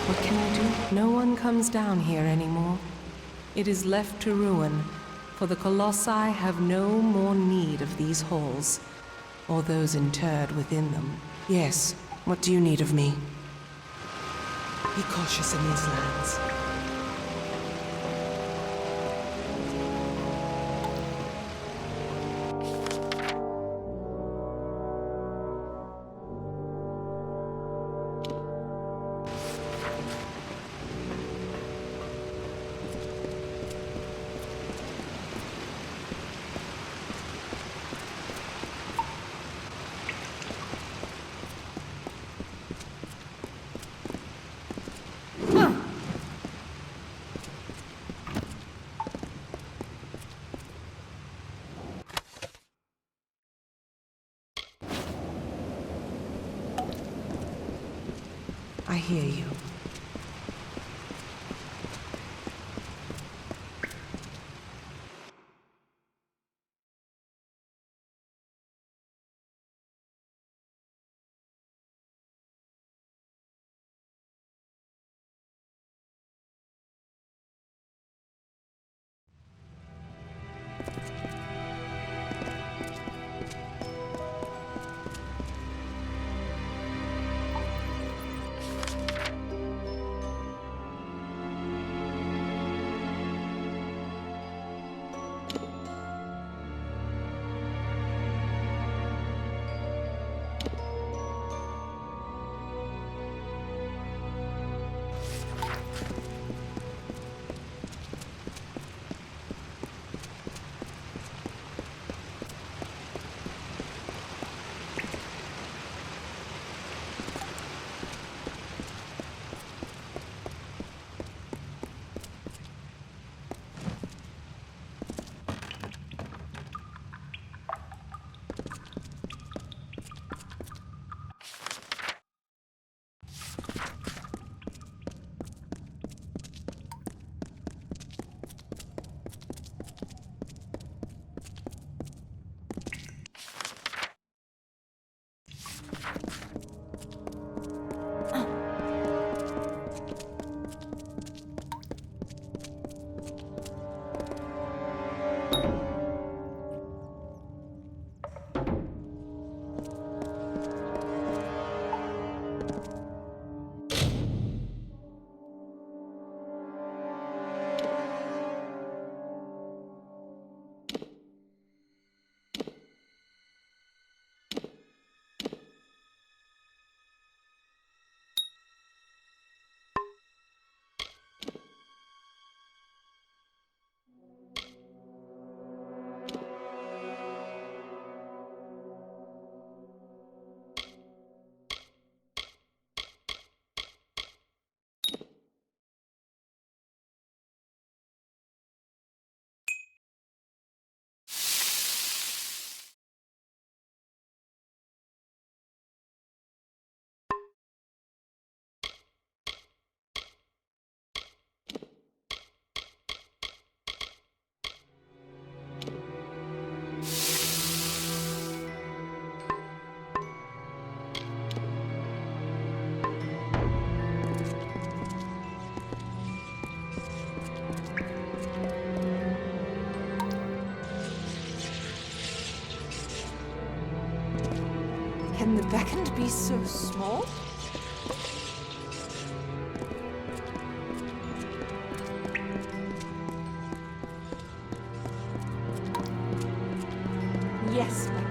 What can I do? No one comes down here anymore. It is left to ruin, for the Colossi have no more need of these halls, or those interred within them. Yes, what do you need of me? Be cautious in these lands. I hear you. Can the beckoned be so small? Yes, my lord.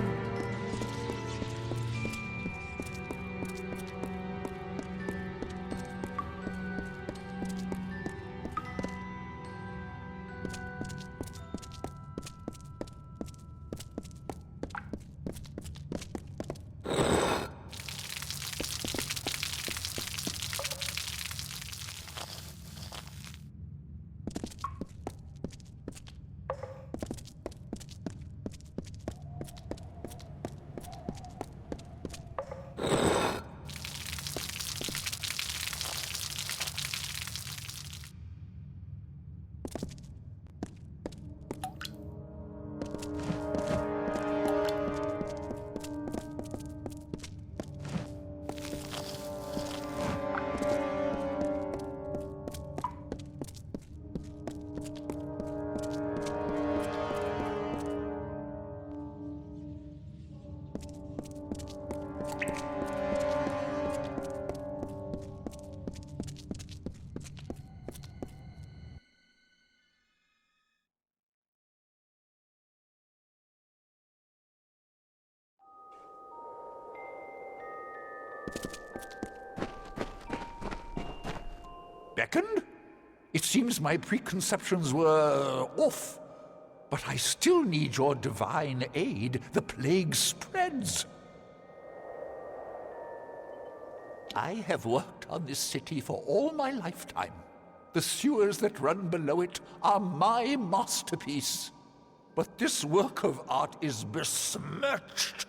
Beckoned? It seems my preconceptions were off. But I still need your divine aid. The plague spreads. I have worked on this city for all my lifetime. The sewers that run below it are my masterpiece. But this work of art is besmirched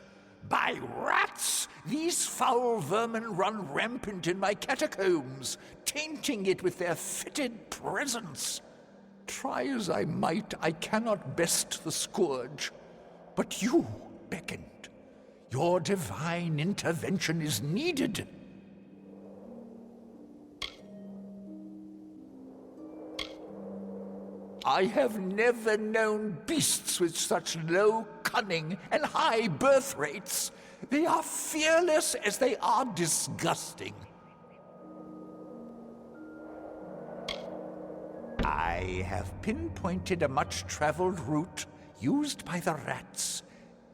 by rats. These foul vermin run rampant in my catacombs, tainting it with their fetid presence. Try as I might, I cannot best the scourge. But you beckoned. Your divine intervention is needed. I have never known beasts with such low cunning and high birth rates. They are fearless as they are disgusting. I have pinpointed a much-traveled route used by the rats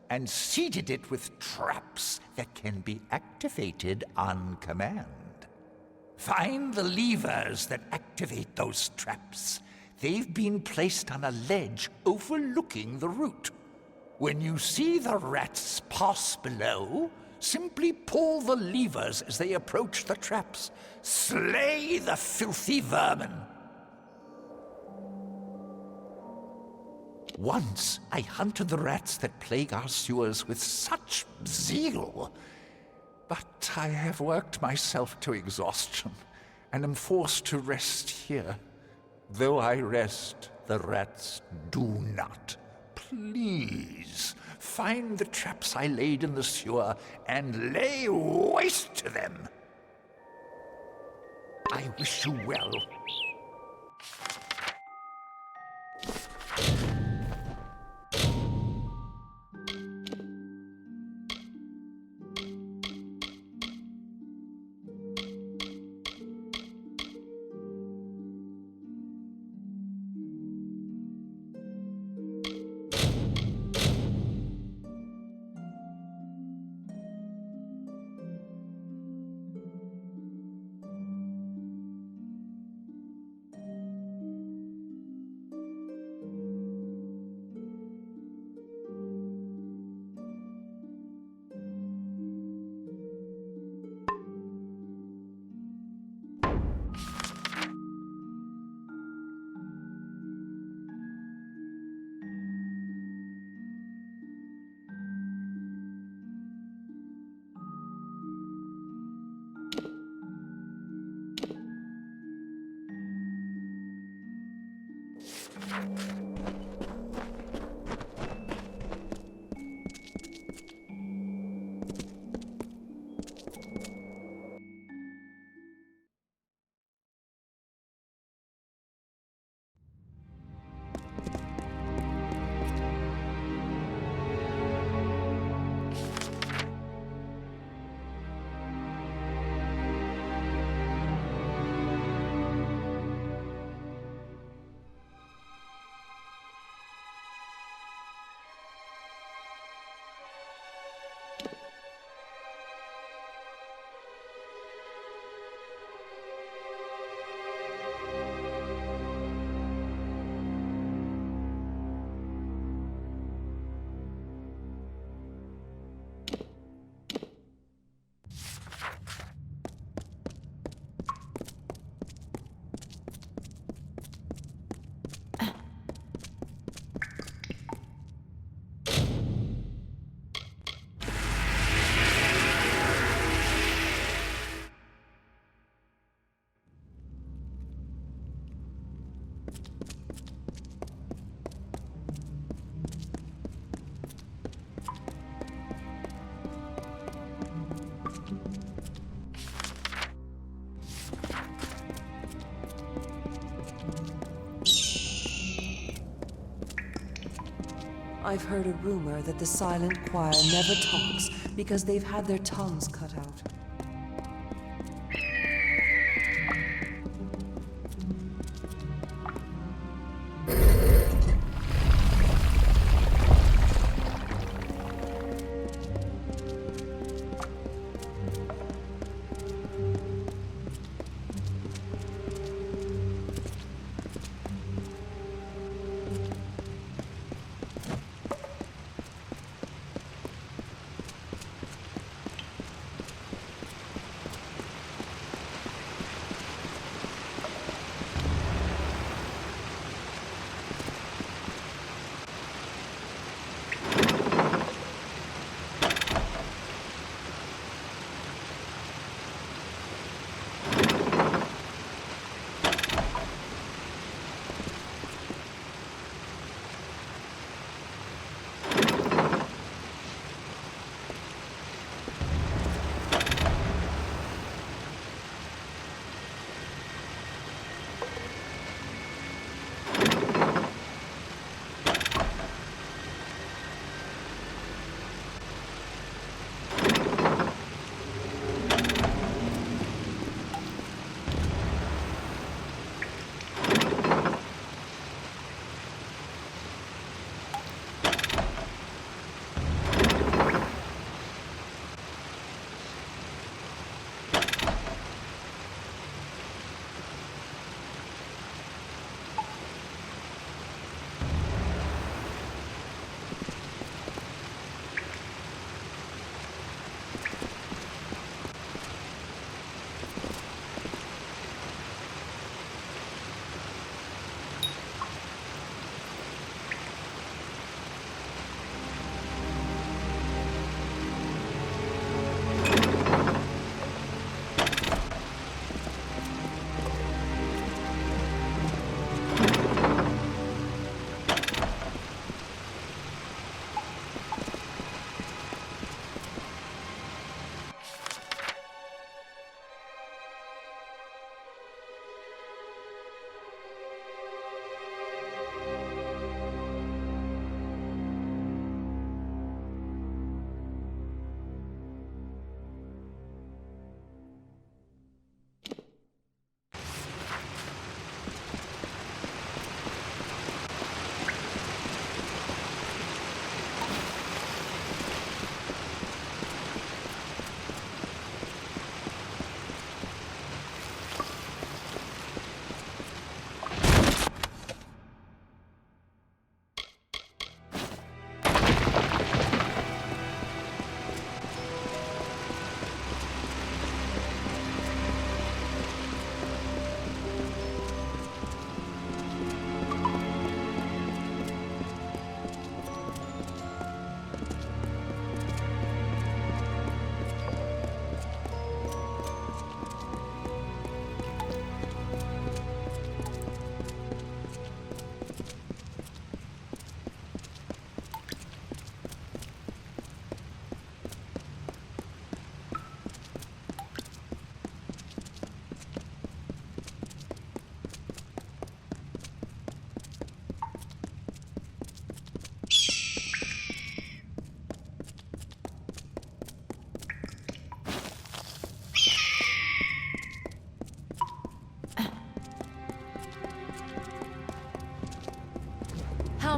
and seeded it with traps that can be activated on command. Find the levers that activate those traps. They've been placed on a ledge overlooking the route. When you see the rats pass below, simply pull the levers as they approach the traps. Slay the filthy vermin. Once I hunted the rats that plague our sewers with such zeal, but I have worked myself to exhaustion and am forced to rest here. Though I rest, the rats do not. Please, find the traps I laid in the sewer and lay waste to them. I wish you well. I've heard a rumor that the silent choir never talks because they've had their tongues cut out.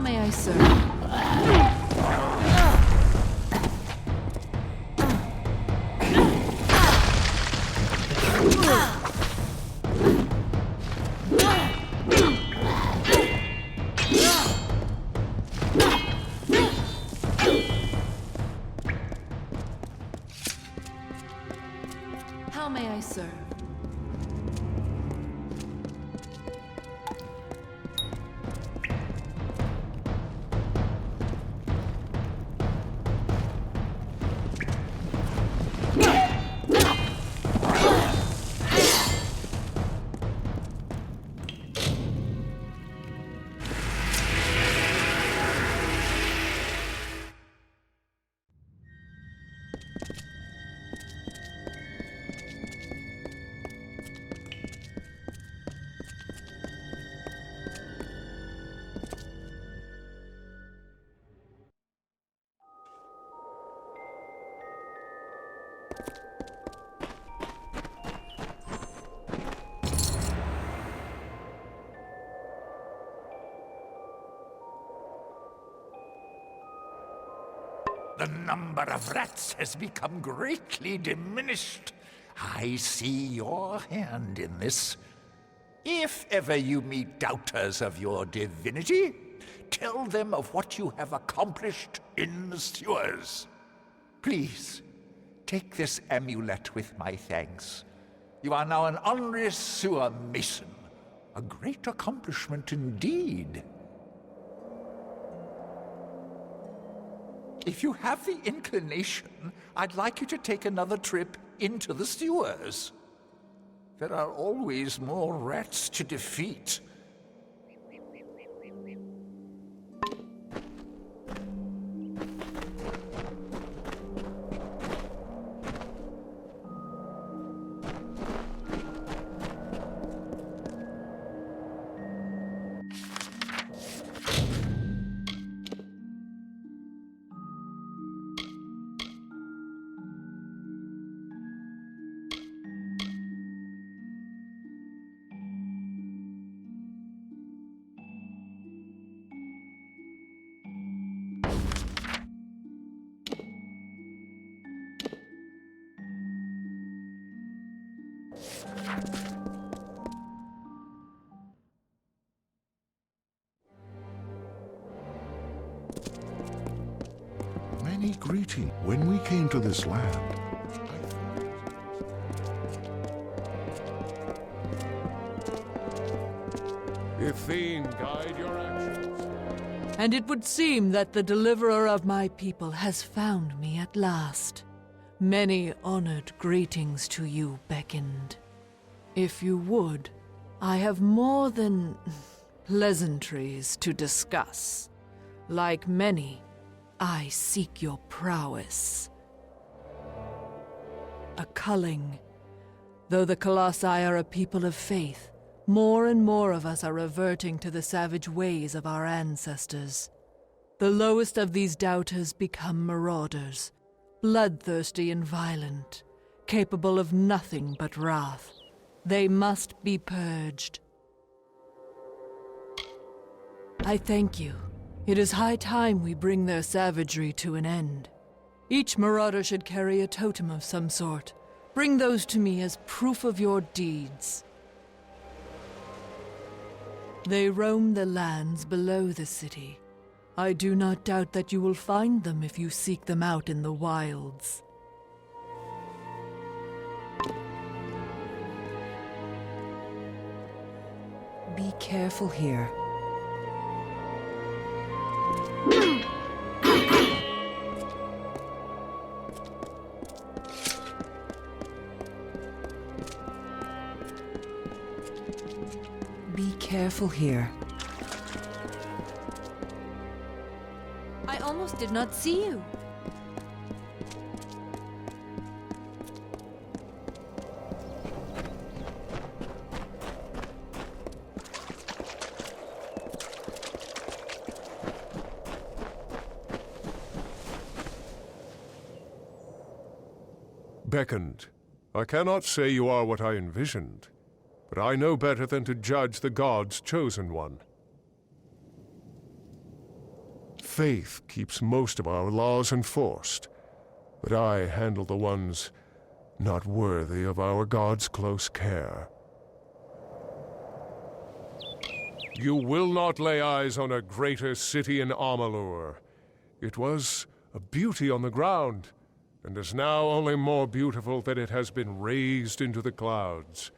may I serve? How may I serve? The number of rats has become greatly diminished. I see your hand in this. If ever you meet doubters of your divinity, tell them of what you have accomplished in the sewers. Please, take this amulet with my thanks. You are now an honorary sewer mason. A great accomplishment indeed. If you have the inclination, I'd like you to take another trip into the sewers. There are always more rats to defeat. Many greetings. When we came to this land, Ithene, guide your actions. And it would seem that the deliverer of my people has found me at last. Many honored greetings to you beckoned. If you would, I have more than pleasantries to discuss. Like many, I seek your prowess. A culling. Though the Colossi are a people of faith, more and more of us are reverting to the savage ways of our ancestors. The lowest of these doubters become marauders, bloodthirsty and violent, capable of nothing but wrath. They must be purged. I thank you. It is high time we bring their savagery to an end. Each marauder should carry a totem of some sort. Bring those to me as proof of your deeds. They roam the lands below the city. I do not doubt that you will find them if you seek them out in the wilds. Be careful here. Be careful here. I almost did not see you. Beckoned. I cannot say you are what I envisioned, but I know better than to judge the gods' chosen one. faith keeps most of our laws enforced, but I handle the ones not worthy of our god's close care. You will not lay eyes on a greater city in Amalur. It was a beauty on the ground, and is now only more beautiful that it has been raised into the clouds.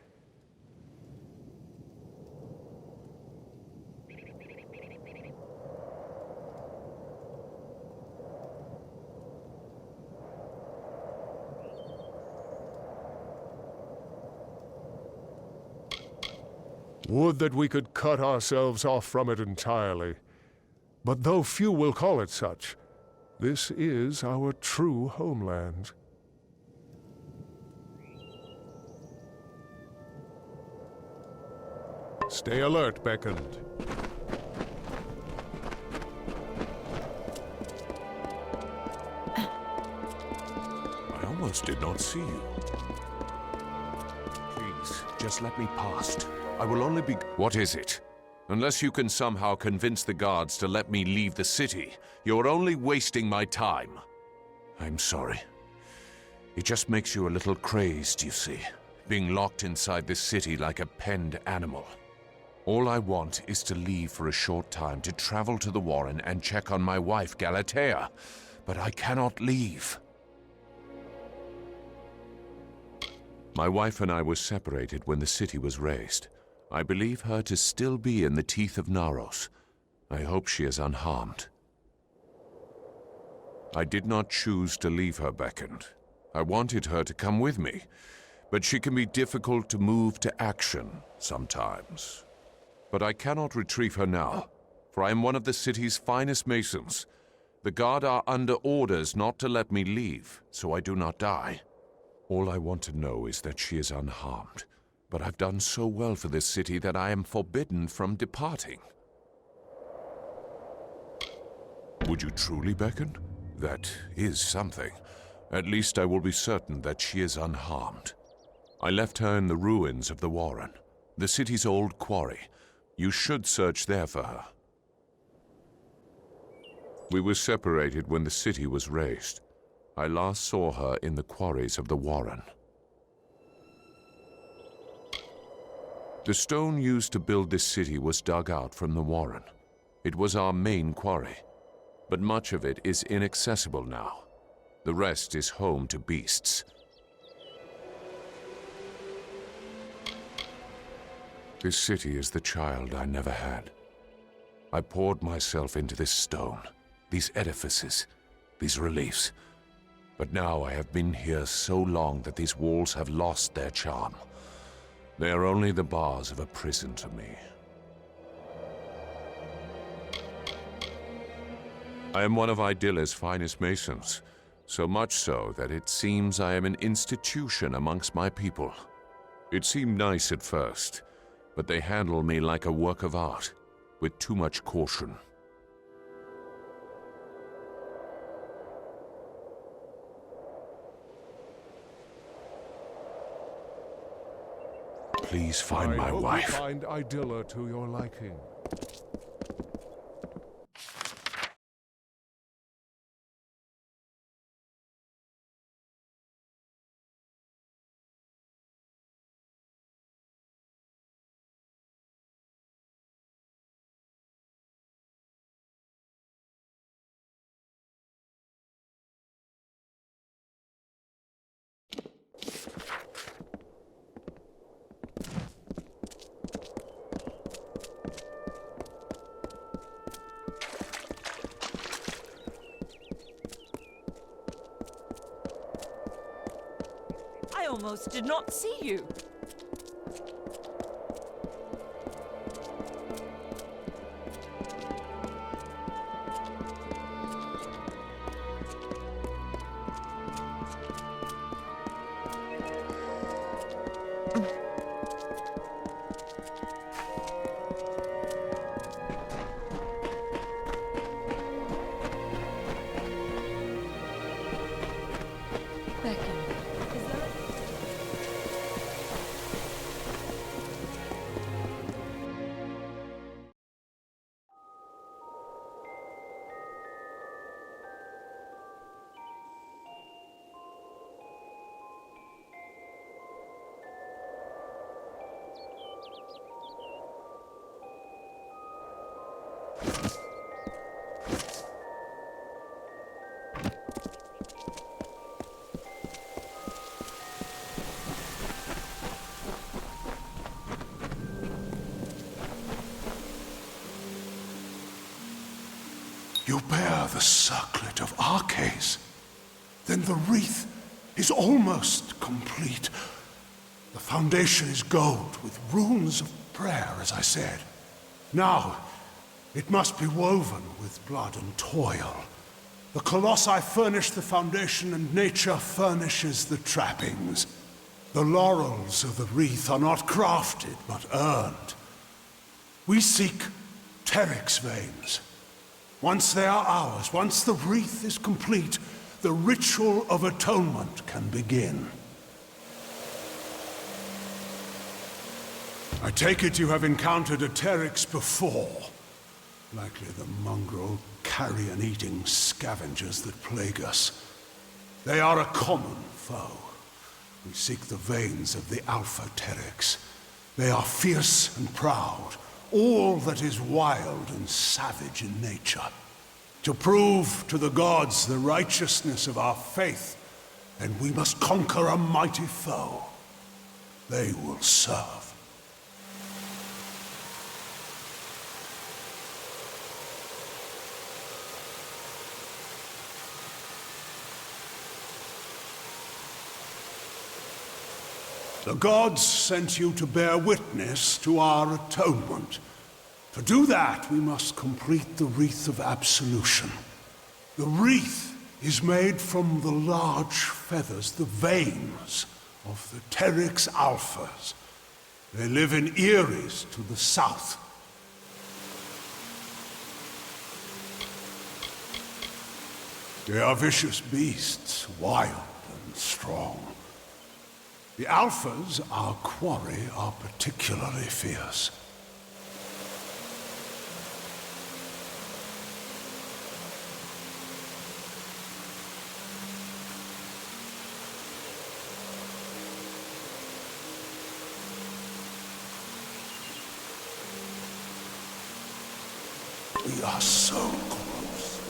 Would that we could cut ourselves off from it entirely. But though few will call it such, this is our true homeland. Stay alert, Beckoned. I almost did not see you. Please, just let me past. I will only be... What is it? Unless you can somehow convince the guards to let me leave the city, you're only wasting my time. I'm sorry. It just makes you a little crazed, you see. Being locked inside this city like a penned animal. All I want is to leave for a short time to travel to the Warren and check on my wife, Galatea. But I cannot leave. My wife and I were separated when the city was razed. I believe her to still be in the teeth of Naros. I hope she is unharmed. I did not choose to leave her, Beckoned. I wanted her to come with me, but she can be difficult to move to action sometimes. But I cannot retrieve her now, for I am one of the city's finest masons. The guard are under orders not to let me leave, so I do not die. All I want to know is that she is unharmed. But I've done so well for this city that I am forbidden from departing. Would you truly, Beckon? That is something. At least I will be certain that she is unharmed. I left her in the ruins of the Warren, the city's old quarry. You should search there for her. We were separated when the city was razed. I last saw her in the quarries of the Warren. The stone used to build this city was dug out from the Warren. It was our main quarry, but much of it is inaccessible now. The rest is home to beasts. This city is the child I never had. I poured myself into this stone, these edifices, these reliefs. But now I have been here so long that these walls have lost their charm. They are only the bars of a prison to me. I am one of Idila's finest masons, so much so that it seems I am an institution amongst my people. It seemed nice at first, but they handle me like a work of art, with too much caution. Please find my wife. Find Idilla to your liking. I almost did not see you. You bear the circlet of Arcades. Then the wreath is almost complete. The foundation is gold with runes of prayer, as I said. Now, it must be woven with blood and toil. The Colossi furnish the foundation and nature furnishes the trappings. The laurels of the wreath are not crafted, but earned. We seek Teryx veins. Once they are ours, once the wreath is complete, the ritual of atonement can begin. I take it you have encountered a Teryx before. Likely the mongrel, carrion-eating scavengers that plague us. They are a common foe. We seek the veins of the Alpha Teryx. They are fierce and proud, all that is wild and savage in nature. To prove to the gods the righteousness of our faith, and we must conquer a mighty foe. They will serve. The gods sent you to bear witness to our atonement. To do that, we must complete the Wreath of Absolution. The wreath is made from the large feathers, the veins of the Teryx Alphas. They live in Eris to the south. They are vicious beasts, wild and strong. The Alphas, our quarry, are particularly fierce. We are so close.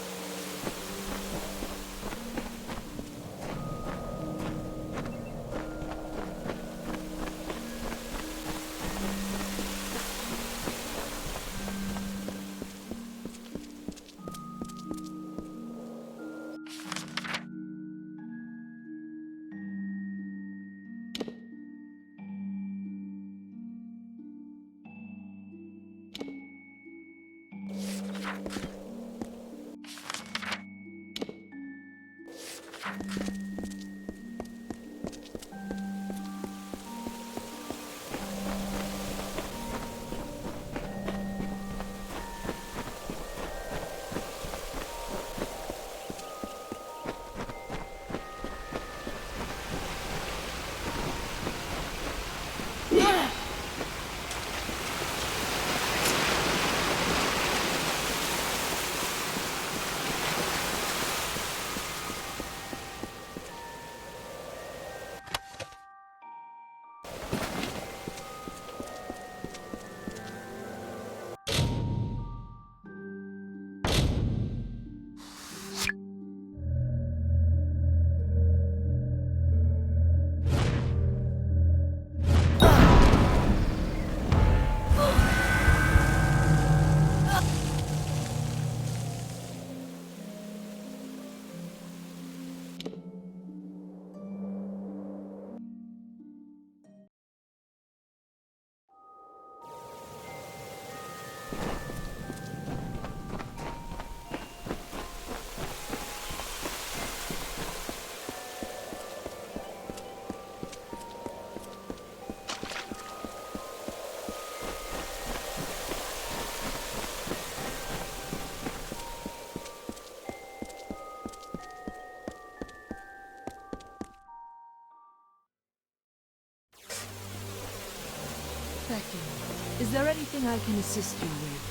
Is there anything I can assist you with?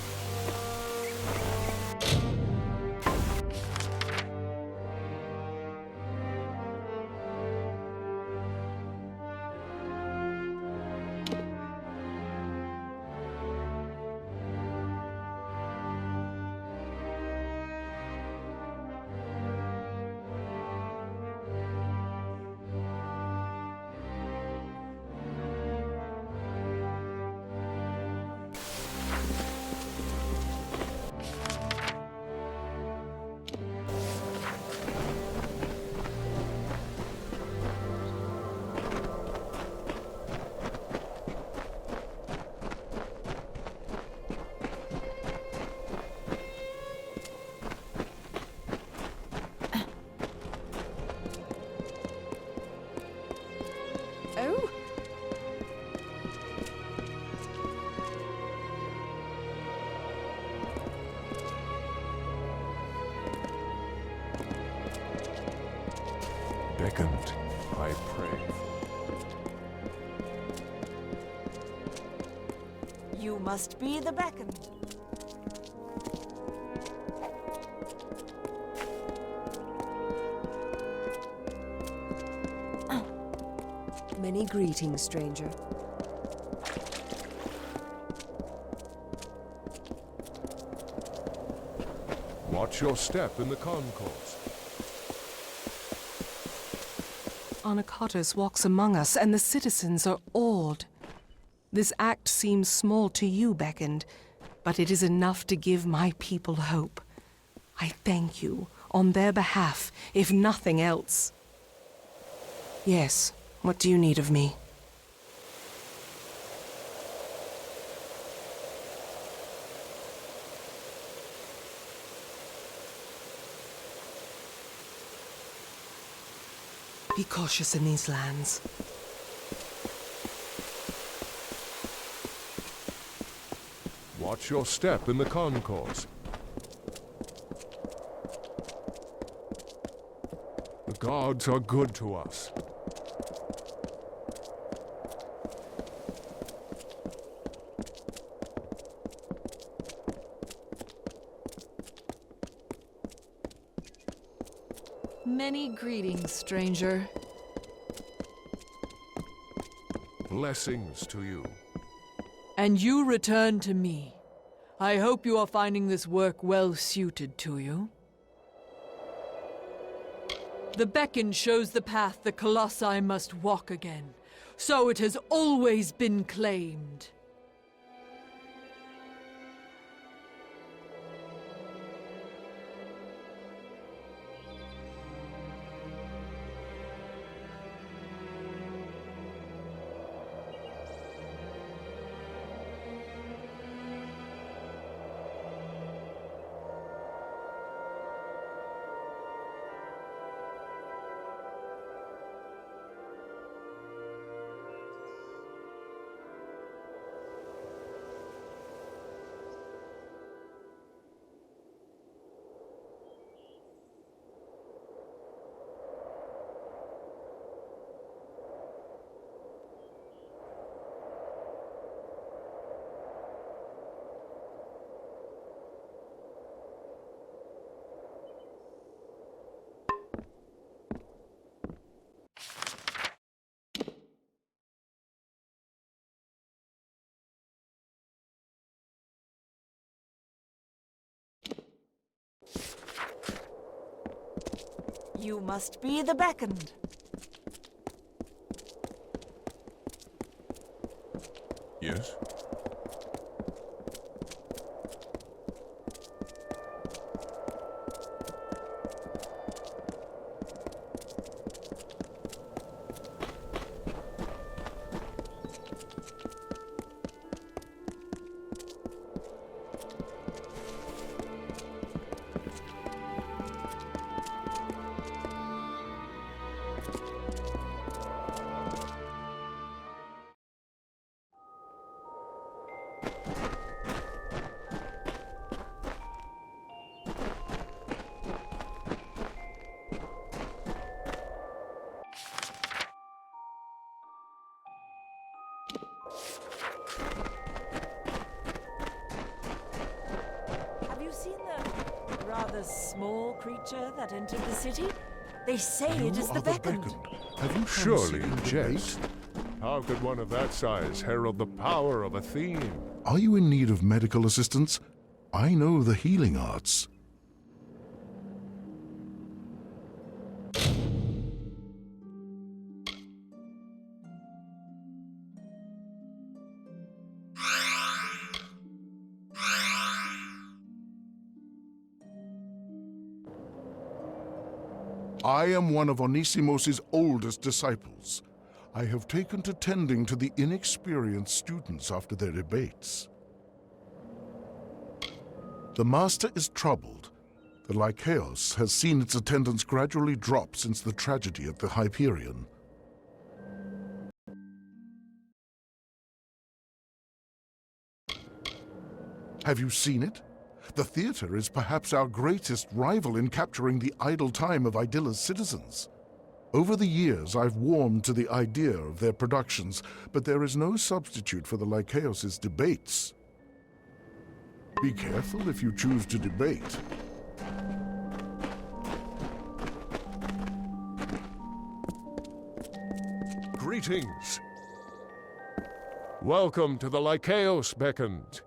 pray for. You must be the beckoned. Many greetings, stranger. Watch your step in the concourse. Anacotus walks among us, and the citizens are awed. This act seems small to you, Beckoned, but it is enough to give my people hope. I thank you, on their behalf, if nothing else. Yes, what do you need of me? Be cautious in these lands. Watch your step in the concourse. The gods are good to us. Many greetings, stranger. Blessings to you. And you return to me. I hope you are finding this work well suited to you. The beacon shows the path the Colossi must walk again. So it has always been claimed. You must be the beckoned. Yes? Have you seen the rather small creature that entered the city? They say it is the beckoned. Have you Surely come in seeking jest. debate? How could one of that size herald the power of a theme? Are you in need of medical assistance? I know the healing arts. I am one of Onisimos's oldest disciples. I have taken to tending to the inexperienced students after their debates. The Master is troubled. The Lycaeus has seen its attendance gradually drop since the tragedy at the Hyperion. Have you seen it? The theater is perhaps our greatest rival in capturing the idle time of Idilla's citizens. Over the years, I've warmed to the idea of their productions, but there is no substitute for the Lycaeus' debates. Be careful if you choose to debate. Greetings. Welcome to the Lycaeus beckoned.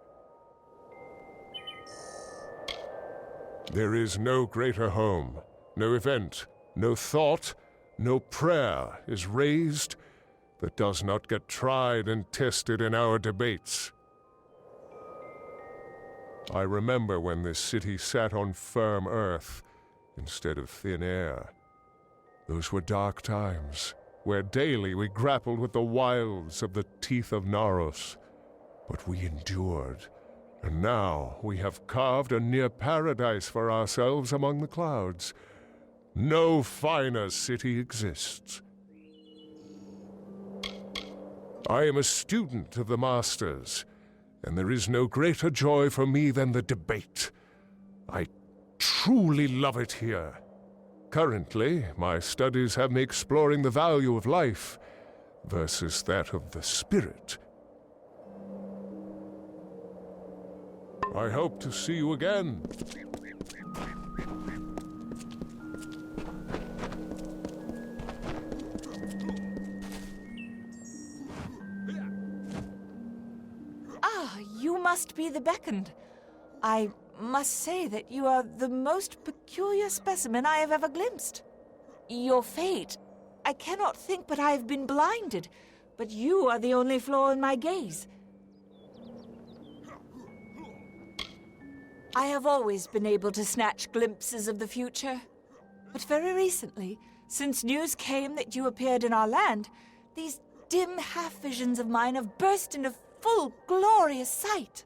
There is no greater home, no event, no thought, no prayer is raised that does not get tried and tested in our debates. I remember when this city sat on firm earth instead of thin air. Those were dark times, where daily we grappled with the wilds of the teeth of Naros. But we endured, and now we have carved a near paradise for ourselves among the clouds. No finer city exists. I am a student of the Masters, and there is no greater joy for me than the debate. I truly love it here. Currently, my studies have me exploring the value of life versus that of the spirit. I hope to see you again. You must be the beckoned. I must say that you are the most peculiar specimen I have ever glimpsed. Your fate, I cannot think but I have been blinded, but you are the only flaw in my gaze. I have always been able to snatch glimpses of the future, but very recently, since news came that you appeared in our land, these dim half-visions of mine have burst into full, glorious sight.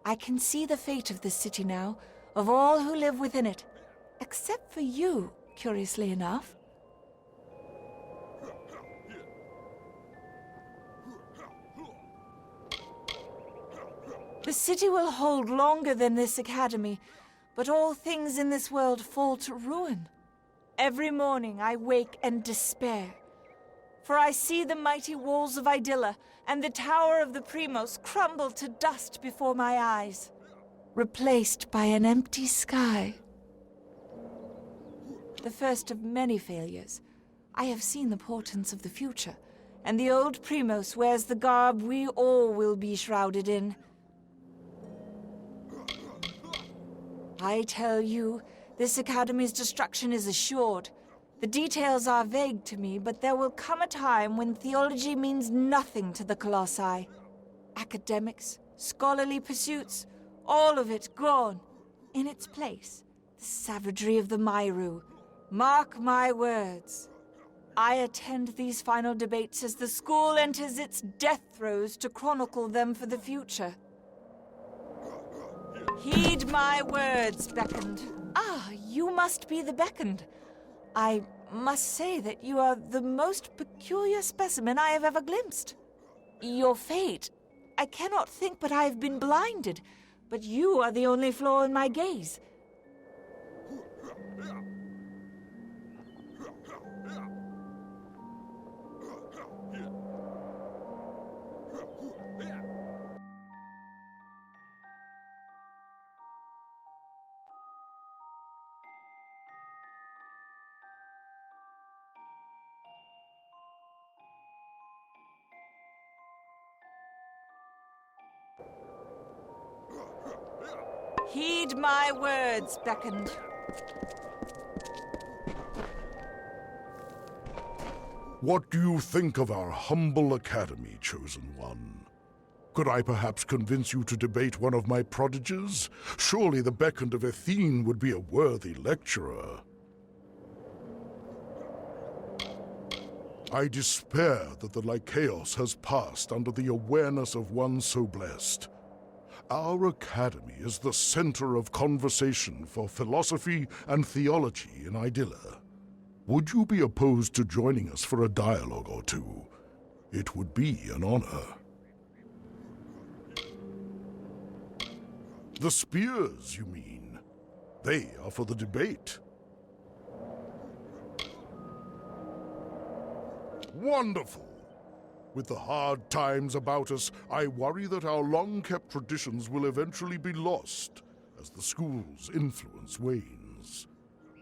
I can see the fate of this city now, of all who live within it, except for you, curiously enough. The city will hold longer than this academy, but all things in this world fall to ruin. Every morning I wake and despair, for I see the mighty walls of Idylla and the tower of the Primos crumble to dust before my eyes, replaced by an empty sky. The first of many failures. I have seen the portents of the future, and the old Primos wears the garb we all will be shrouded in. I tell you, this academy's destruction is assured. The details are vague to me, but there will come a time when theology means nothing to the Colossi. Academics, scholarly pursuits, all of it gone. In its place, the savagery of the Myru. Mark my words. I attend these final debates as the school enters its death throes to chronicle them for the future. Heed my words, beckoned. You must be the beckoned. I must say that you are the most peculiar specimen I have ever glimpsed. Your fate, I cannot think but I have been blinded, but you are the only flaw in my gaze. Heed my words, beckoned. What do you think of our humble academy, Chosen One? Could I perhaps convince you to debate one of my prodigies? Surely the beckoned of Athene would be a worthy lecturer. I despair that the Lycaeus has passed under the awareness of one so blessed. Our academy is the center of conversation for philosophy and theology in Idylla. Would you be opposed to joining us for a dialogue or two? It would be an honor. The spears, you mean? They are for the debate. Wonderful! With the hard times about us, I worry that our long-kept traditions will eventually be lost as the school's influence wanes.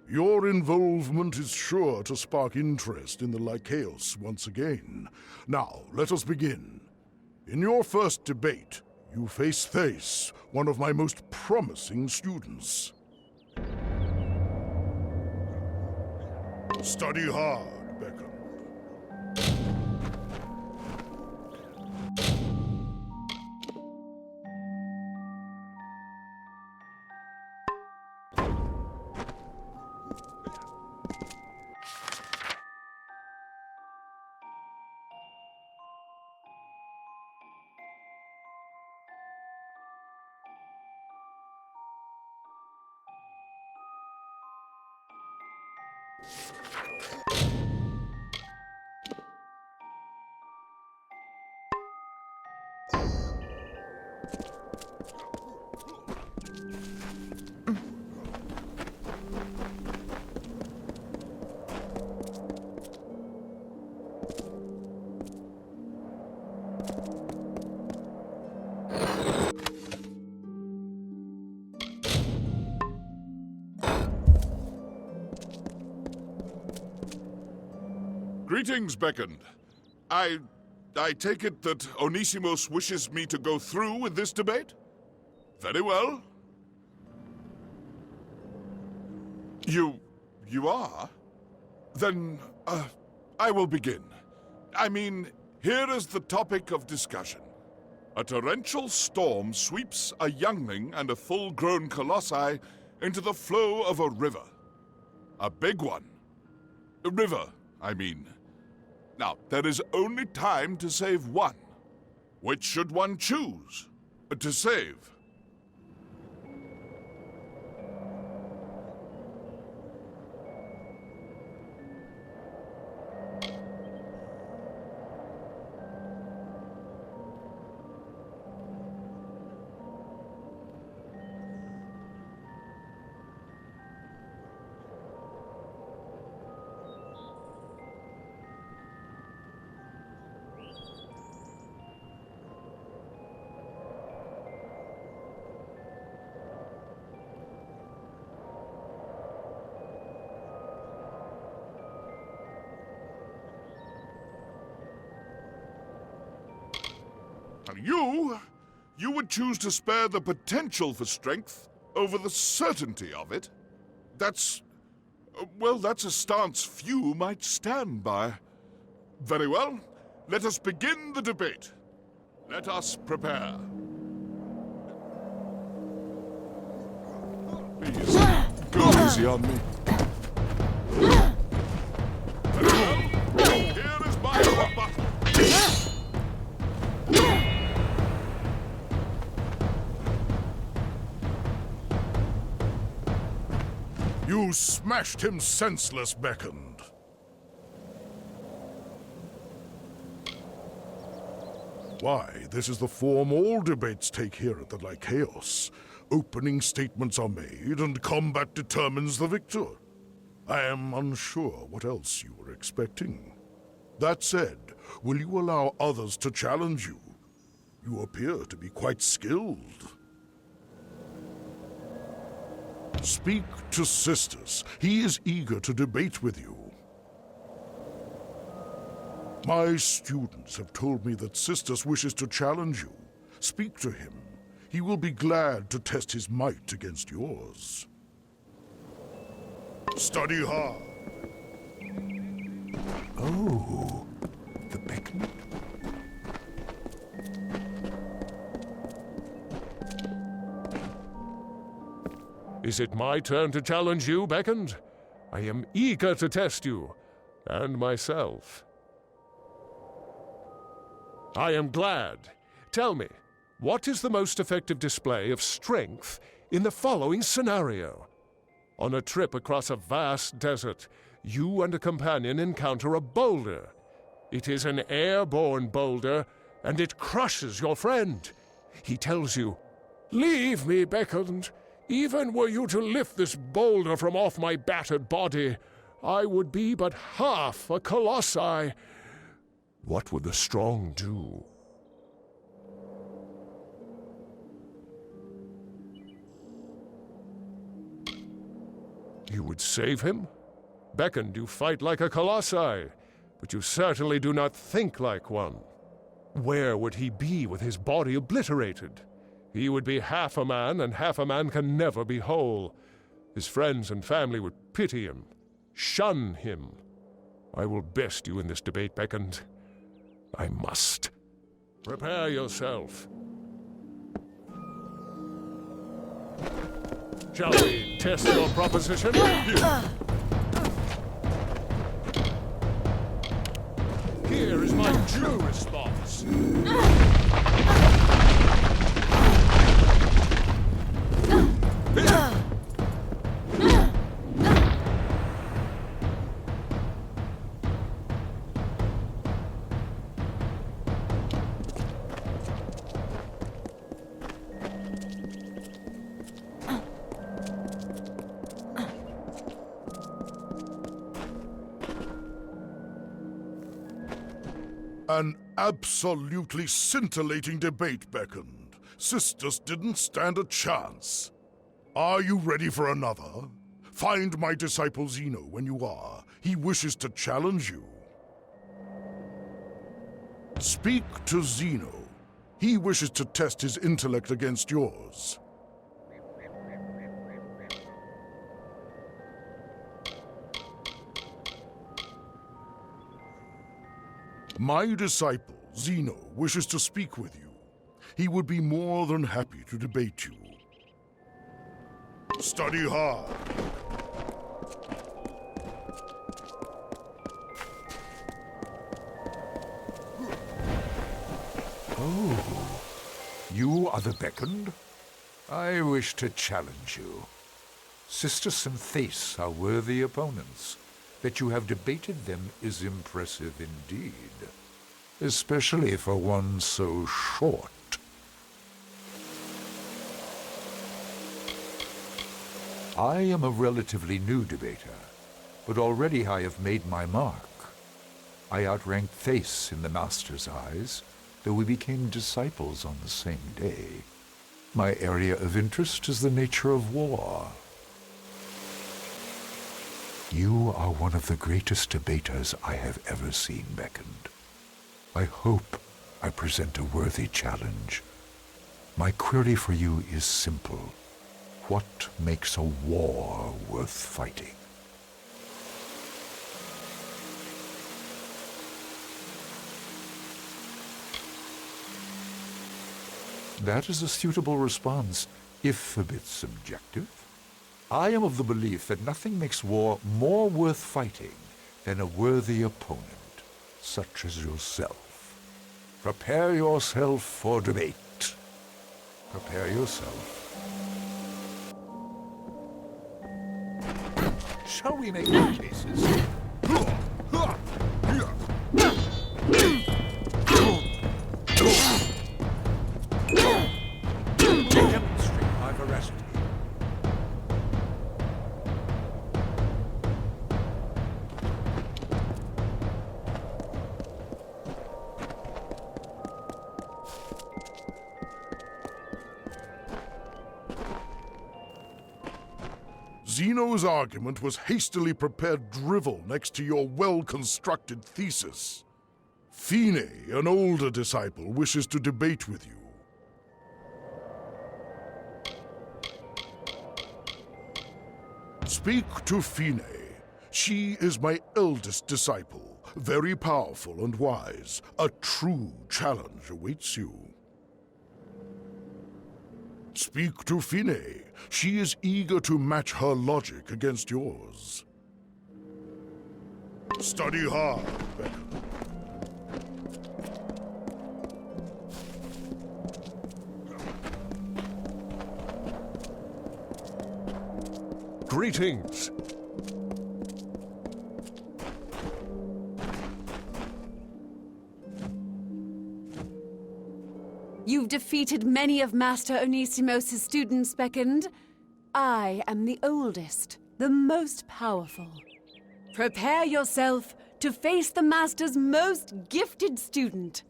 Your involvement is sure to spark interest in the Lycaeus once again. Now, let us begin. In your first debate, you face Thace, one of my most promising students. Study hard, Beckham. Greetings, Beckoned. I take it that Onisimos wishes me to go through with this debate? Very well. You are? Then, I will begin. I mean, here is the topic of discussion. A torrential storm sweeps a youngling and a full-grown colossi into the flow of a river. A big one. A river, I mean. Now, there is only time to save one. Which should one choose to save? You would choose to spare the potential for strength over the certainty of it? That's a stance few might stand by. Very well, let us begin the debate. Let us prepare. Please, go easy on me. Very well, here is my rebuttal. You smashed him senseless, Beckoned. Why, this is the form all debates take here at the Lycaeus. Opening statements are made, and combat determines the victor. I am unsure what else you were expecting. That said, will you allow others to challenge you? You appear to be quite skilled. Speak to Sisters. He is eager to debate with you. My students have told me that Sisters wishes to challenge you. Speak to him. He will be glad to test his might against yours. Study hard. Oh, the Beckoned? Is it my turn to challenge you, Beckoned? I am eager to test you, and myself. I am glad. Tell me, what is the most effective display of strength in the following scenario? On a trip across a vast desert, you and a companion encounter a boulder. It is an airborne boulder, and it crushes your friend. He tells you, "Leave me, Beckoned. Even were you to lift this boulder from off my battered body, I would be but half a colossi. What would the strong do? You would save him? Beckoned, you fight like a colossi, but you certainly do not think like one. Where would he be with his body obliterated? He would be half a man, and half a man can never be whole. His friends and family would pity him, shun him. I will best you in this debate, Beckoned. I must. Prepare yourself. Shall we test your proposition? Here is my due response. An absolutely scintillating debate beckoned. Sisters didn't stand a chance. Are you ready for another? Find my disciple Zeno when you are. He wishes to challenge you. Speak to Zeno. He wishes to test his intellect against yours. My disciple, Zeno, wishes to speak with you. He would be more than happy to debate you. Study hard. Oh, you are the Beckoned? I wish to challenge you. Sister Synthase are worthy opponents. That you have debated them is impressive indeed, especially for one so short. I am a relatively new debater, but already I have made my mark. I outranked Thais in the Master's eyes, though we became disciples on the same day. My area of interest is the nature of war. You are one of the greatest debaters I have ever seen, Beckoned. I hope I present a worthy challenge. My query for you is simple. What makes a war worth fighting? That is a suitable response, if a bit subjective. I am of the belief that nothing makes war more worth fighting than a worthy opponent, such as yourself. Prepare yourself for debate. Prepare yourself. Shall we make our cases? Demonstrate my veracity. Zeno's argument was hastily prepared drivel next to your well-constructed thesis. Fine, an older disciple, wishes to debate with you. Speak to Fine. She is my eldest disciple, very powerful and wise. A true challenge awaits you. Speak to Fine. She is eager to match her logic against yours. Study hard, Becca. Greetings. You've defeated many of Master Onisimos' students, Beckoned. I am the oldest, the most powerful. Prepare yourself to face the Master's most gifted student.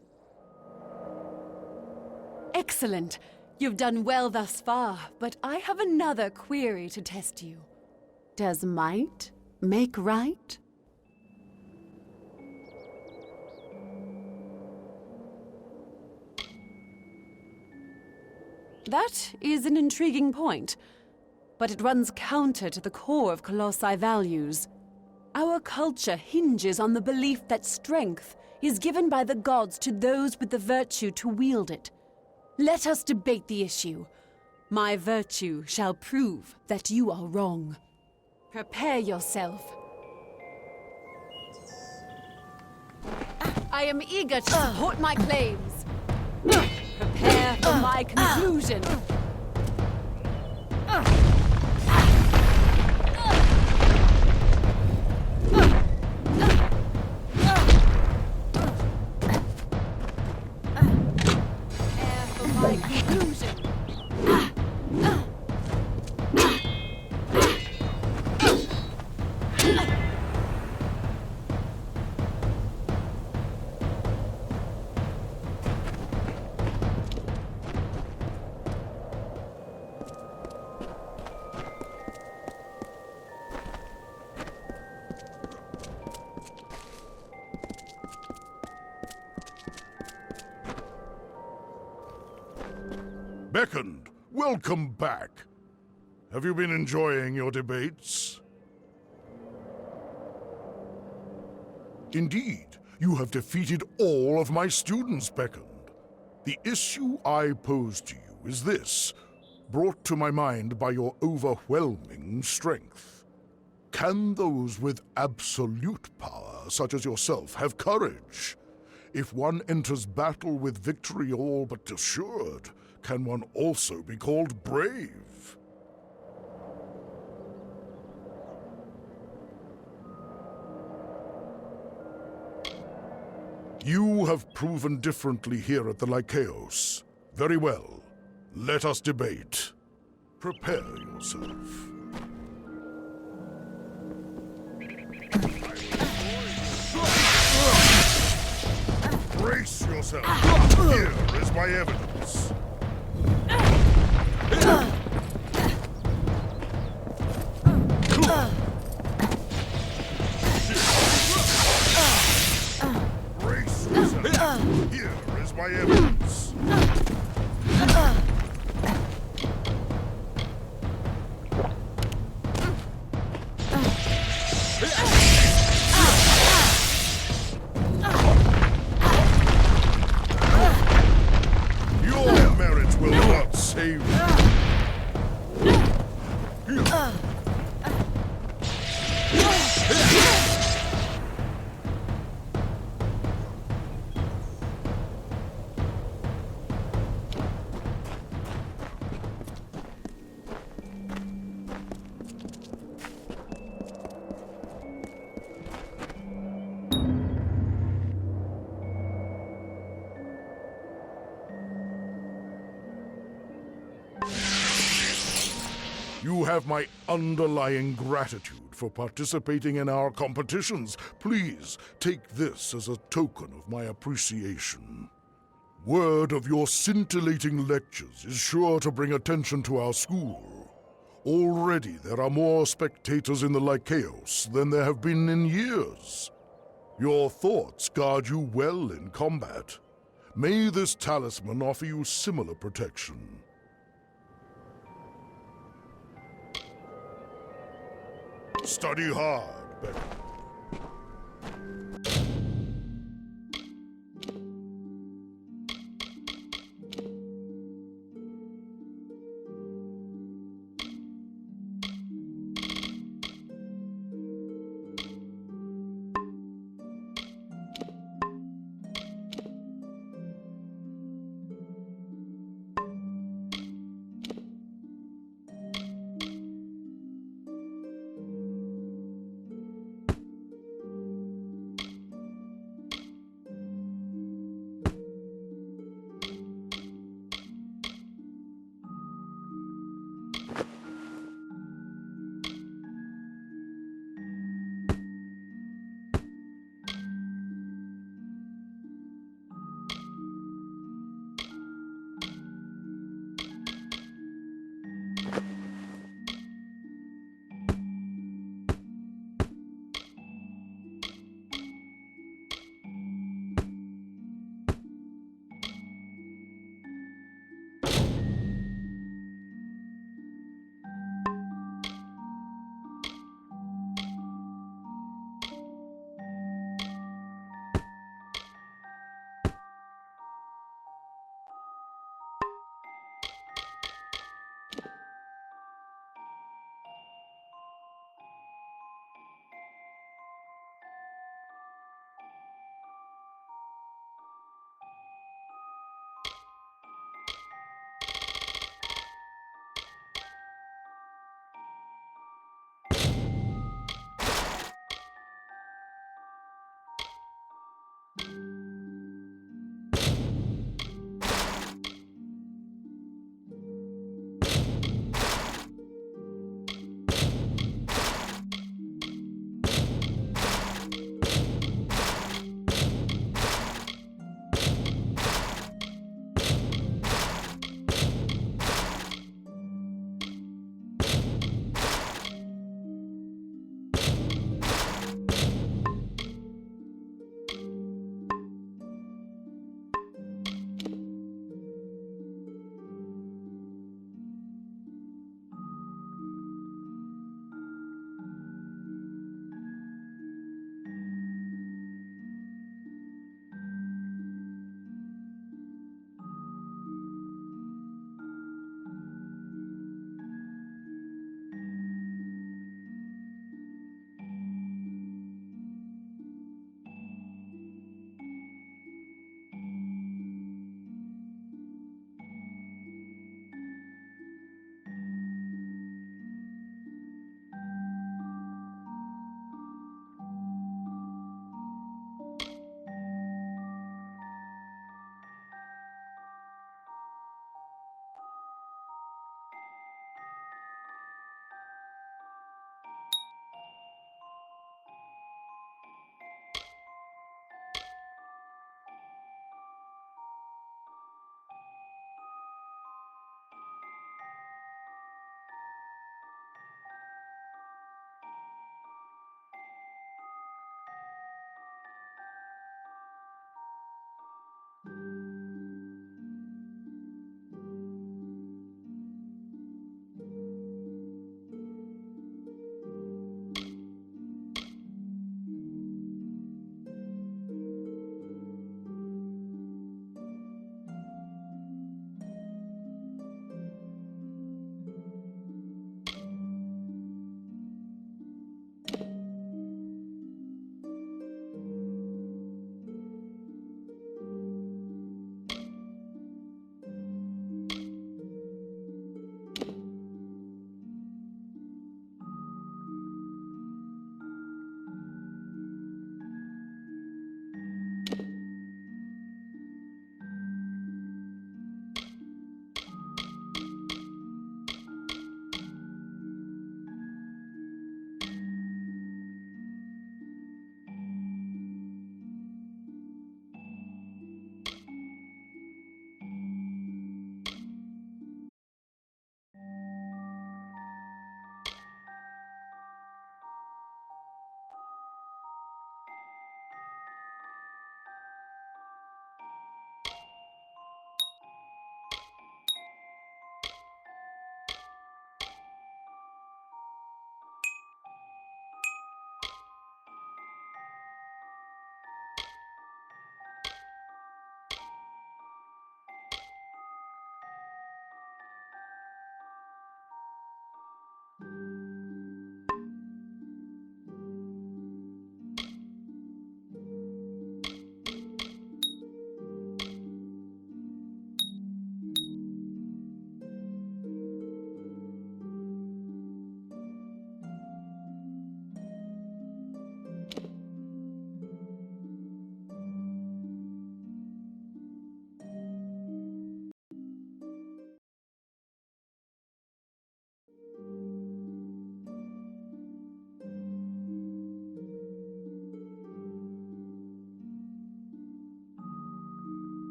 Excellent. You've done well thus far, but I have another query to test you. Does might make right? That is an intriguing point, but it runs counter to the core of Colossi values. Our culture hinges on the belief that strength is given by the gods to those with the virtue to wield it. Let us debate the issue. My virtue shall prove that you are wrong. Prepare yourself. I am eager to support my claims. Prepare for my conclusion. Prepare for my conclusion. Beckoned, welcome back. Have you been enjoying your debates? Indeed, you have defeated all of my students, Beckoned. The issue I pose to you is this, brought to my mind by your overwhelming strength. Can those with absolute power, such as yourself, have courage? If one enters battle with victory all but assured, can one also be called brave? You have proven differently here at the Lycaeus. Very well. Let us debate. Prepare yourself. Brace yourself. Here is my evidence. Brace yourself. Here is my evidence. Your merit will not save you. You have my underlying gratitude for participating in our competitions. Please take this as a token of my appreciation. Word of your scintillating lectures is sure to bring attention to our school. Already there are more spectators in the Lycaeus than there have been in years. Your thoughts guard you well in combat. May this talisman offer you similar protection. Study hard, Becky.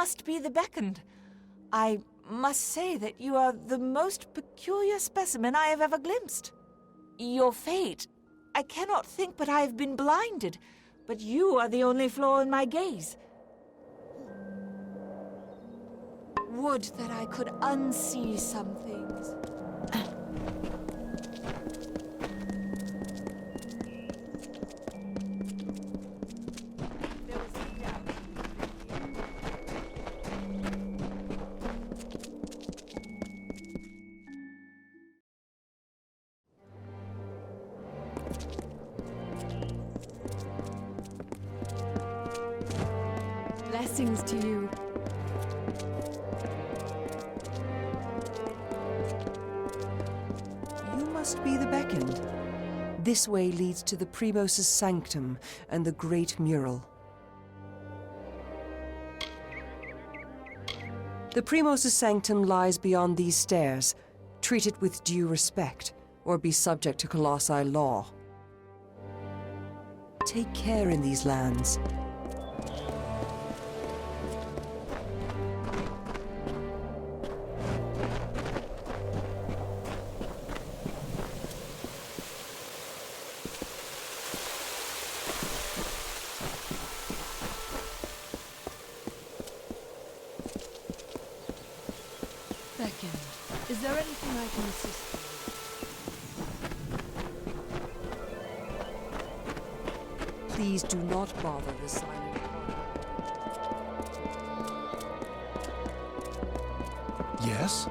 must be the beckoned. I must say that you are the most peculiar specimen I have ever glimpsed. Your fate, I cannot think but I have been blinded, but you are the only flaw in my gaze. Would that I could unsee some things. Blessings to you. You must be the beckoned. This way leads to the Primos's sanctum and the great mural. The Primos's sanctum lies beyond these stairs. Treat it with due respect, or be subject to Colossi law. Take care in these lands. Beckoned, is there anything I can assist you with? Please do not bother the silent. Yes?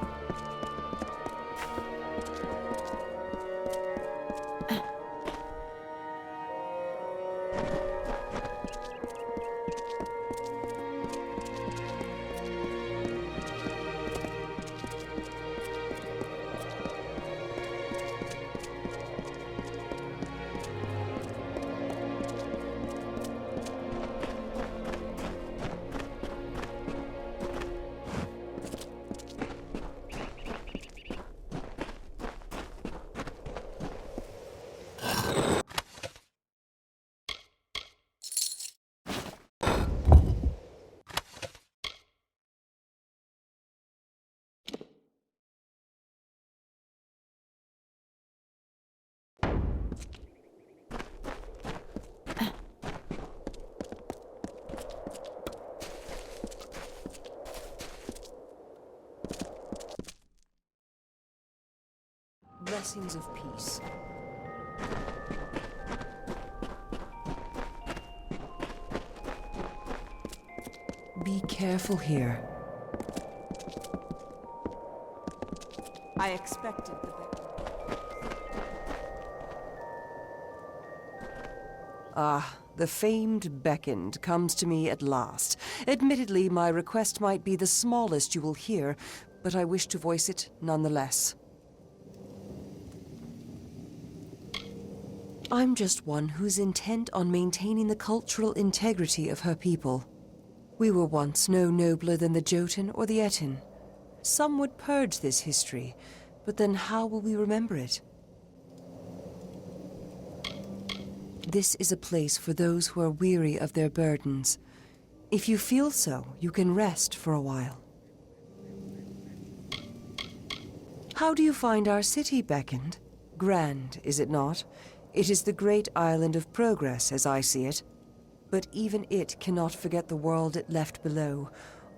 Blessings of peace. Be careful here. I expected the beckoned. Ah, the famed beckoned comes to me at last. Admittedly, my request might be the smallest you will hear, but I wish to voice it nonetheless. I'm just one who's intent on maintaining the cultural integrity of her people. We were once no nobler than the Jotun or the Etin. Some would purge this history, but then how will we remember it? This is a place for those who are weary of their burdens. If you feel so, you can rest for a while. How do you find our city, Beckoned? Grand, is it not? It is the great island of progress, as I see it. But even it cannot forget the world it left below.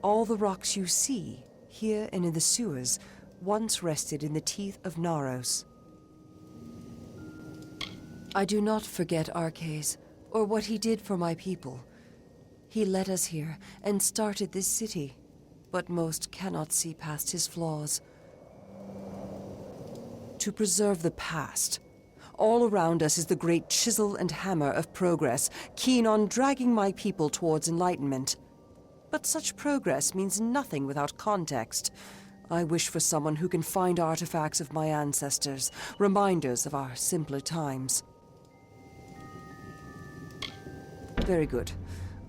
All the rocks you see, here and in the sewers, once rested in the teeth of Naros. I do not forget Arcades, or what he did for my people. He led us here and started this city, but most cannot see past his flaws. To preserve the past, all around us is the great chisel and hammer of progress, keen on dragging my people towards enlightenment. But such progress means nothing without context. I wish for someone who can find artifacts of my ancestors, reminders of our simpler times. Very good.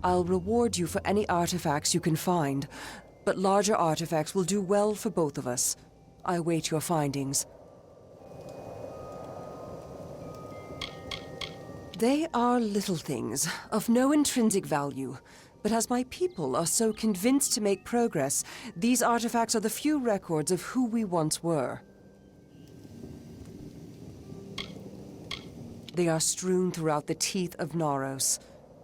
I'll reward you for any artifacts you can find, but larger artifacts will do well for both of us. I await your findings. They are little things, of no intrinsic value, But as my people are so convinced to make progress, these artifacts are the few records of who we once were. They are strewn throughout the teeth of Naros.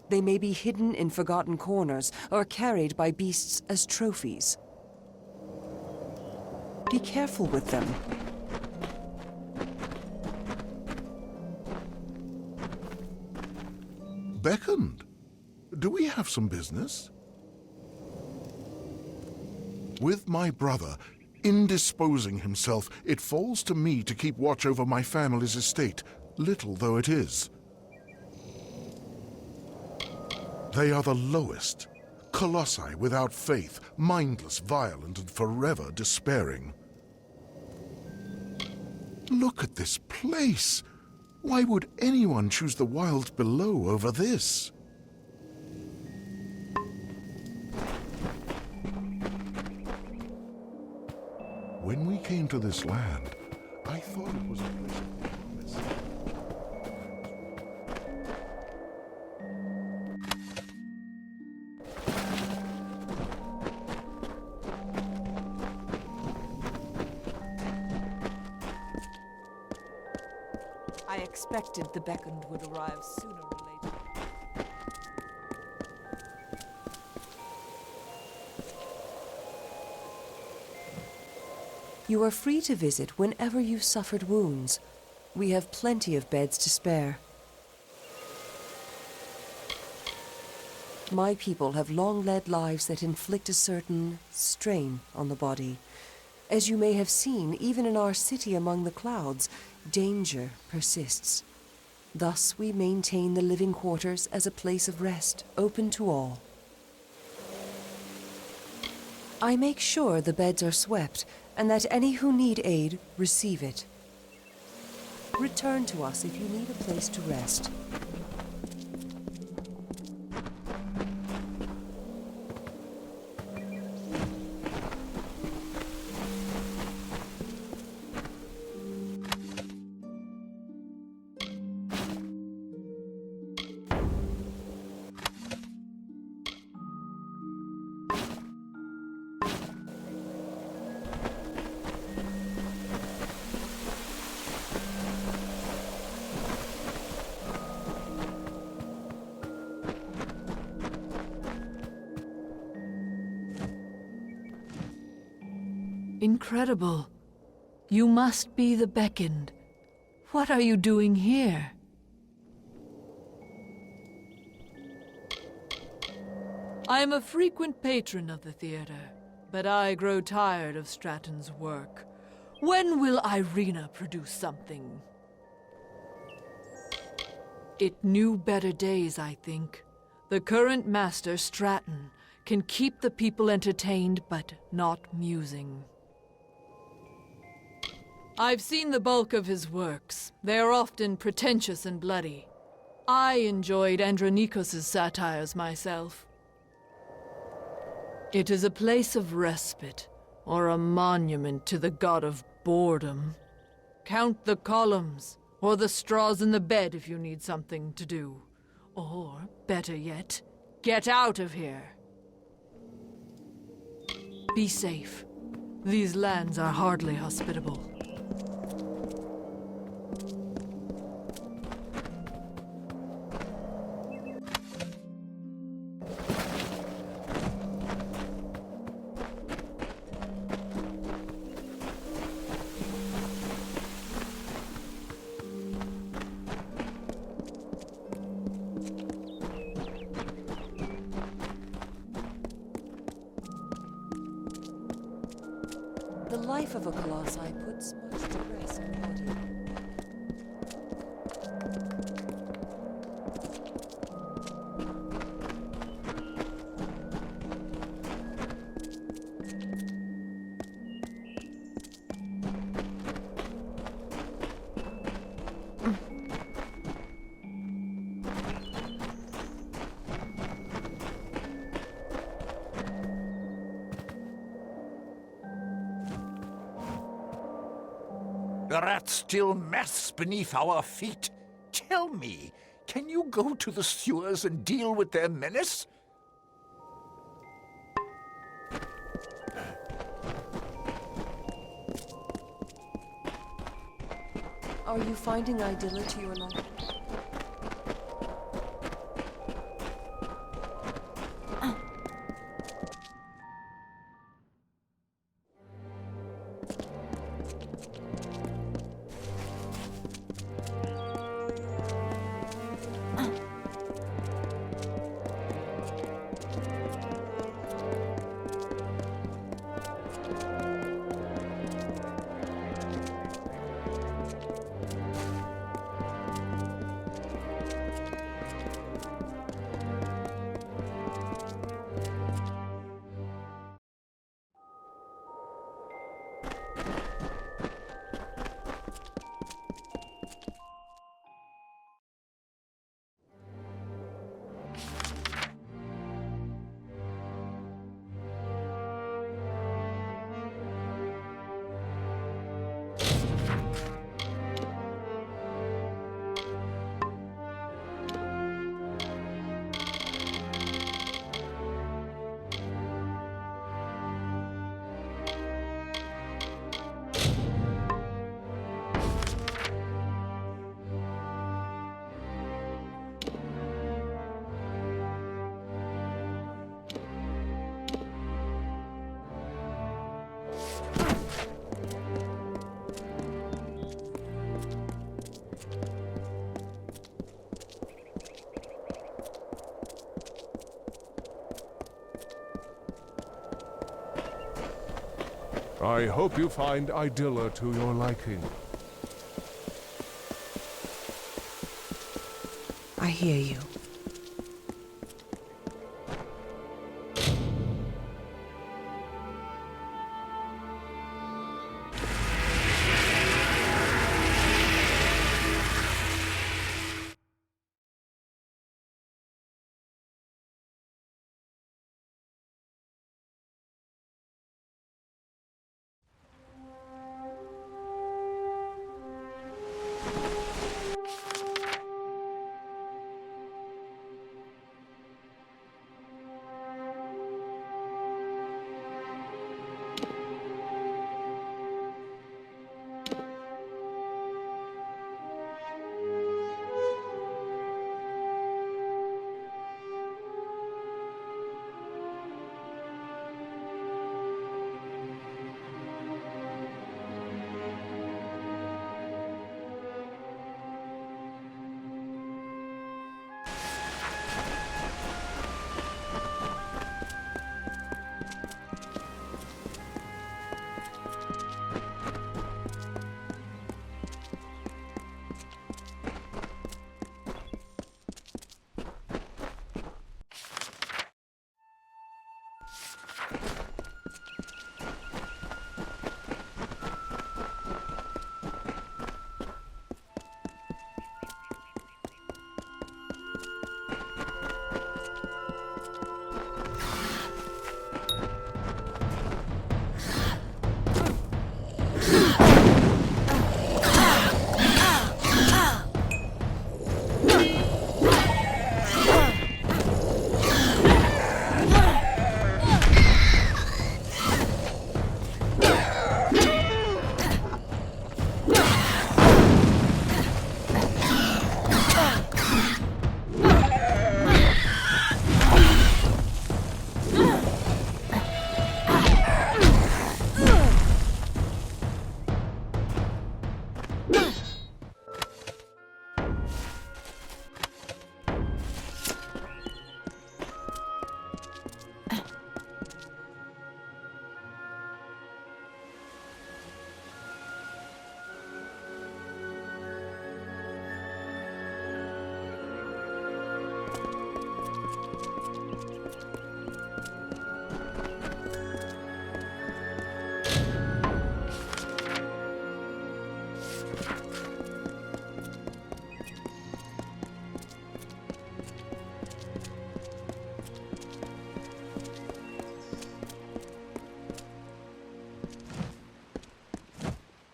They may be hidden in forgotten corners or carried by beasts as trophies. Be careful with them. Beckoned? Do we have some business? With my brother indisposing himself, it falls to me to keep watch over my family's estate, little though it is. They are the lowest, colossi without faith, mindless, violent, and forever despairing. Look at this place! Why would anyone choose the wilds below over this? When we came to this land, I thought it was a place of promise. I expected the beckoned would arrive sooner or later. You are free to visit whenever you've suffered wounds. We have plenty of beds to spare. My people have long led lives that inflict a certain strain on the body. As you may have seen, even in our city among the clouds, danger persists. Thus we maintain the living quarters as a place of rest, open to all. I make sure the beds are swept, and that any who need aid receive it. Return to us if you need a place to rest. Incredible. You must be the beckoned. What are you doing here? I am a frequent patron of the theater, but I grow tired of Stratton's work. When will Irina produce something? It knew better days, I think. The current master, Stratton, can keep the people entertained, but not musing. I've seen the bulk of his works. They are often pretentious and bloody. I enjoyed Andronikos' satires myself. It is a place of respite, or a monument to the god of boredom. Count the columns, or the straws in the bed if you need something to do. Or, better yet, get out of here. Be safe. These lands are hardly hospitable. The life of a colossi puts much stress on the body. The rats still mess beneath our feet. Tell me, can you go to the sewers and deal with their menace? Are you finding Idylla to your liking? I hope you find Idylla to your liking. I hear you.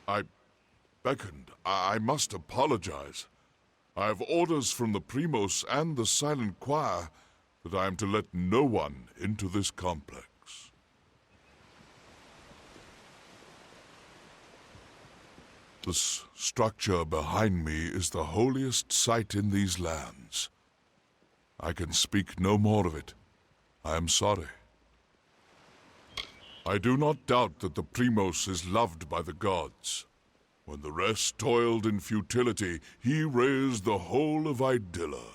I beckoned. I must apologize. I have orders from the Primos and the Silent Choir that I am to let no one into this complex. This structure behind me is the holiest site in these lands. I can speak no more of it. I am sorry. I do not doubt that the Primos is loved by the gods. When the rest toiled in futility, he raised the whole of Idylla.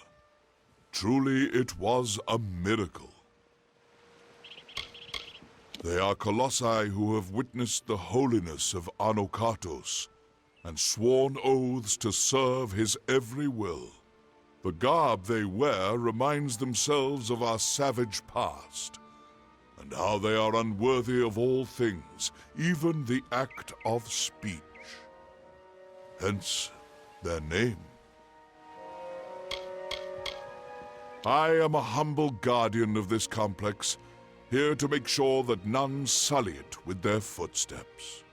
Truly, it was a miracle. They are colossi who have witnessed the holiness of Anokatos and sworn oaths to serve his every will. The garb they wear reminds themselves of our savage past, and how they are unworthy of all things, even the act of speech. Hence, their name. I am a humble guardian of this complex, here to make sure that none sully it with their footsteps.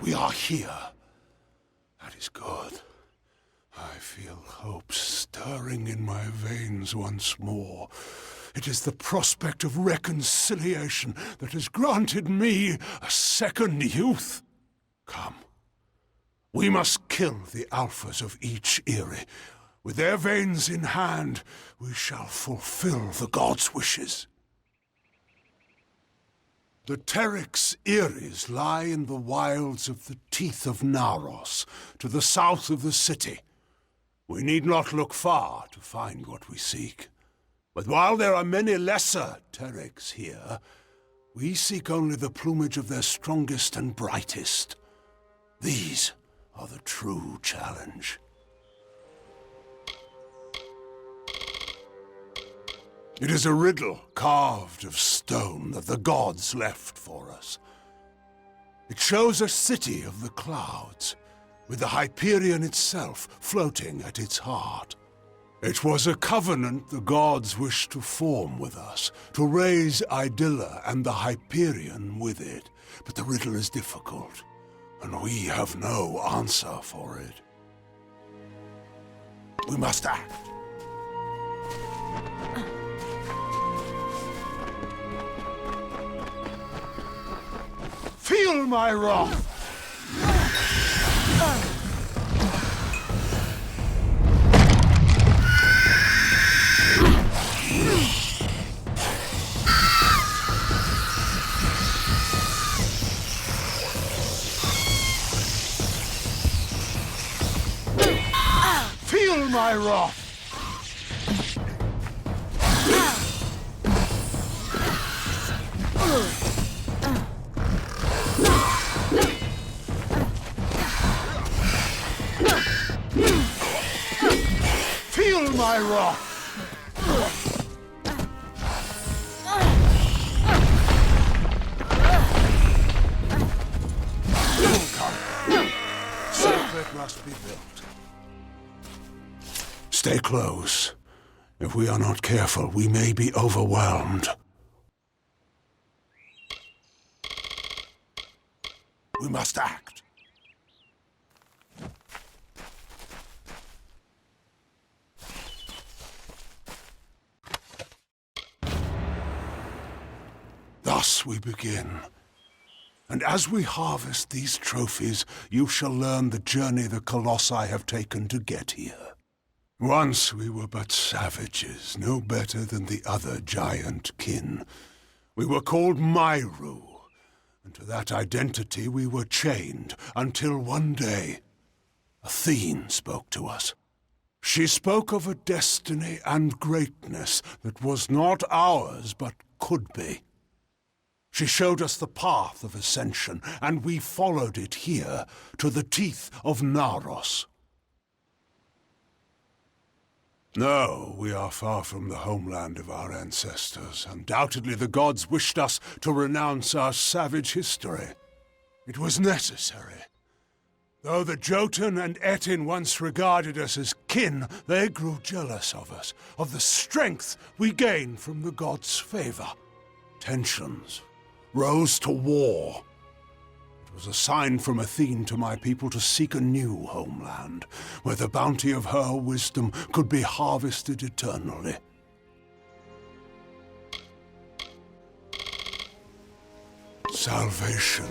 We are here. That is good. I feel hope stirring in my veins once more. It is the prospect of reconciliation that has granted me a second youth. Come. We must kill the alphas of each Eyrie. With their veins in hand, we shall fulfill the gods' wishes. The Teryx Eyries lie in the wilds of the Teeth of Naros, to the south of the city. We need not look far to find what we seek. But while there are many lesser Teryx here, we seek only the plumage of their strongest and brightest. These are the true challenge. It is a riddle carved of stone that the gods left for us. It shows a city of the clouds, with the Hyperion itself floating at its heart. It was a covenant the gods wished to form with us, to raise Idylla and the Hyperion with it. But the riddle is difficult, and we have no answer for it. We must act. Feel my wrath! Feel my wrath! Feel my wrath! Circlet must be built. Stay close. If we are not careful, we may be overwhelmed. We must act. Thus we begin. And as we harvest these trophies, you shall learn the journey the Colossi have taken to get here. Once we were but savages, no better than the other giant kin. We were called Myru, and to that identity we were chained, until one day, Athene spoke to us. She spoke of a destiny and greatness that was not ours, but could be. She showed us the path of ascension, and we followed it here, to the Teeth of Naros. No, we are far from the homeland of our ancestors. Undoubtedly the gods wished us to renounce our savage history. It was necessary. Though the Jotun and Etin once regarded us as kin, they grew jealous of us, of the strength we gained from the gods' favor. Tensions rose to war. It was a sign from Athene to my people to seek a new homeland, where the bounty of her wisdom could be harvested eternally. Salvation